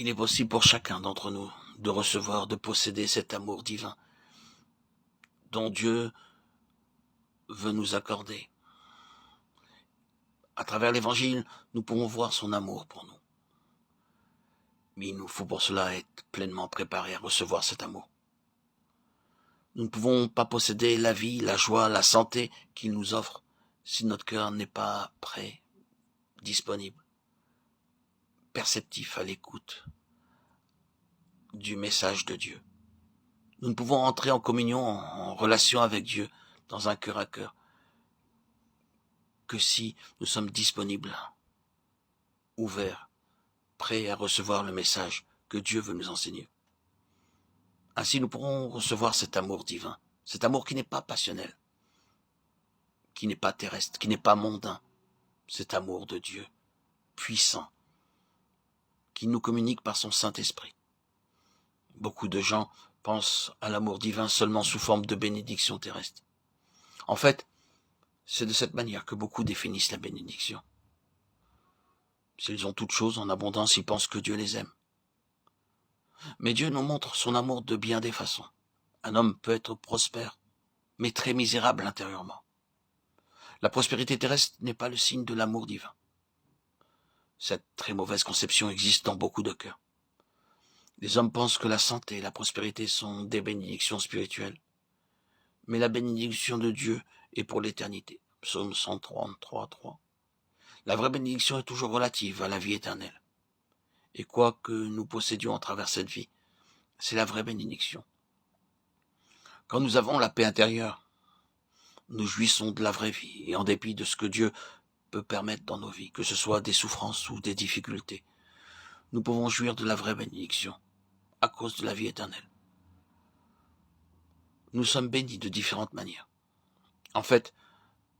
Il est possible pour chacun d'entre nous de recevoir, de posséder cet amour divin dont Dieu veut nous accorder. À travers l'Évangile, nous pouvons voir son amour pour nous. Mais il nous faut pour cela être pleinement préparés à recevoir cet amour. Nous ne pouvons pas posséder la vie, la joie, la santé qu'il nous offre si notre cœur n'est pas prêt, disponible, perceptif à l'écoute du message de Dieu. Nous ne pouvons entrer en communion, en relation avec Dieu, dans un cœur à cœur, que si nous sommes disponibles, ouverts, prêts à recevoir le message que Dieu veut nous enseigner. Ainsi, nous pourrons recevoir cet amour divin, cet amour qui n'est pas passionnel, qui n'est pas terrestre, qui n'est pas mondain, cet amour de Dieu, puissant, qui nous communique par son Saint-Esprit. Beaucoup de gens pensent à l'amour divin seulement sous forme de bénédiction terrestre. En fait, c'est de cette manière que beaucoup définissent la bénédiction. S'ils ont toutes choses en abondance, ils pensent que Dieu les aime. Mais Dieu nous montre son amour de bien des façons. Un homme peut être prospère, mais très misérable intérieurement. La prospérité terrestre n'est pas le signe de l'amour divin. Cette très mauvaise conception existe dans beaucoup de cœurs. Les hommes pensent que la santé et la prospérité sont des bénédictions spirituelles. Mais la bénédiction de Dieu est pour l'éternité. Psaume 133, 3. La vraie bénédiction est toujours relative à la vie éternelle. Et quoi que nous possédions à travers cette vie, c'est la vraie bénédiction. Quand nous avons la paix intérieure, nous jouissons de la vraie vie, et en dépit de ce que Dieu peut permettre dans nos vies, que ce soit des souffrances ou des difficultés, nous pouvons jouir de la vraie bénédiction, à cause de la vie éternelle. Nous sommes bénis de différentes manières. En fait,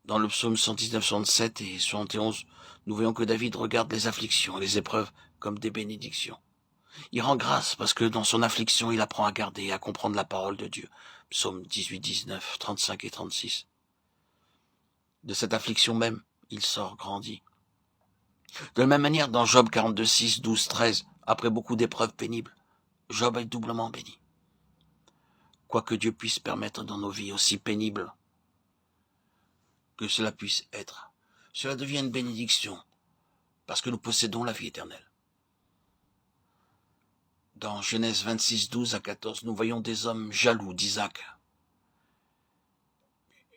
dans le psaume 119, 67 et 71, nous voyons que David regarde les afflictions et les épreuves comme des bénédictions. Il rend grâce parce que dans son affliction, il apprend à garder et à comprendre la parole de Dieu. Psaume 18, 19, 35 et 36. De cette affliction même, il sort grandi. De la même manière, dans Job 42, 6, 12, 13, après beaucoup d'épreuves pénibles, Job est doublement béni. Quoi que Dieu puisse permettre dans nos vies aussi pénibles que cela puisse être, cela devient une bénédiction parce que nous possédons la vie éternelle. Dans Genèse 26, 12 à 14, nous voyons des hommes jaloux d'Isaac,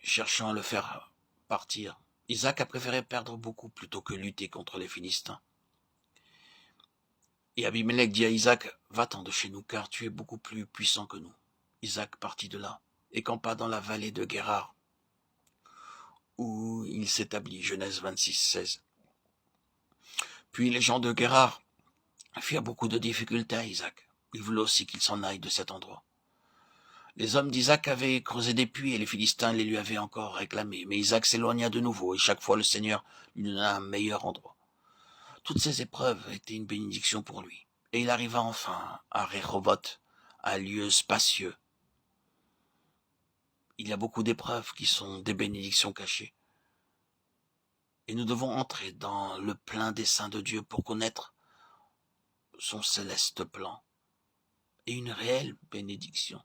cherchant à le faire partir. Isaac a préféré perdre beaucoup plutôt que lutter contre les Philistins. Et Abimelech dit à Isaac, « Va-t'en de chez nous, car tu es beaucoup plus puissant que nous. » Isaac partit de là et campa dans la vallée de Guérar, où il s'établit, Genèse 26, 16. Puis les gens de Guérar firent beaucoup de difficultés à Isaac. Ils voulaient aussi qu'il s'en aille de cet endroit. Les hommes d'Isaac avaient creusé des puits et les Philistins les lui avaient encore réclamés. Mais Isaac s'éloigna de nouveau et chaque fois le Seigneur lui donna un meilleur endroit. Toutes ces épreuves étaient une bénédiction pour lui. Et il arriva enfin à Rehoboth, un lieu spacieux. Il y a beaucoup d'épreuves qui sont des bénédictions cachées. Et nous devons entrer dans le plein dessein de Dieu pour connaître son céleste plan et une réelle bénédiction.